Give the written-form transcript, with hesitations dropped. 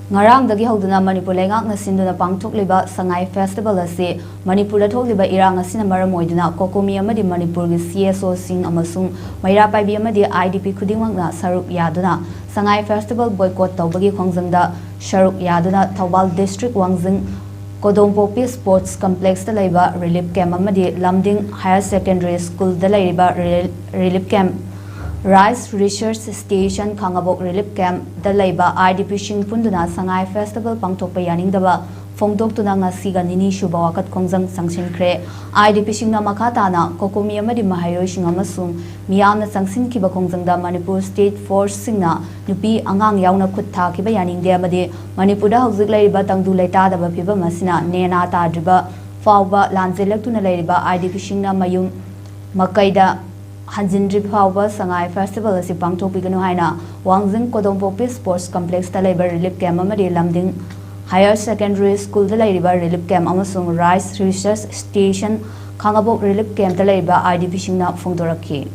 Ngarangdagi hoduna Manipur lengakna sinduna pangthokliba Sangai Festival ase Manipur thokliba irang asina maramoiduna kokomi amadi Manipur gi CSO sing amasung maira paibi amadi IDP khudingmakna saruk yaduna Sangai Festival boycott tawbagi khongjangda saruk yaduna Thawbal District Wangjing Kodongpopi Sports Complex da leiba relief camp amadi Lamding Higher Secondary School da leiba relief camp Rice Research Station Khangabok Relief Camp da leiba IDP sing punduna Sangai Festival pangthokpa yaningdaba phongdoktuna ngasiga nini shuba wakat khongjang sangsinkhre IDP singna makhatana kokomi amadi mahayoi sing amasung miyamna sangsinkiba khongjangda Manipur State Force singna nupi angang yauna khut thakiba yaningde amadi Manipur da hojik leiba tangdu leita daba phiba masina nena tadriba fawba lanjelaktuna leiba IDP singna mayum makaida Hanjindri Pawba Sangai Festival asi pangthokpiganu haina Wangjing Kodongpopi Sports Complex da leiba relief camp amadi Lamding Higher Secondary School da leiba relief camp amasung Rice Research Station Khangabok relief camp da leiba IDP singna phongdorakhi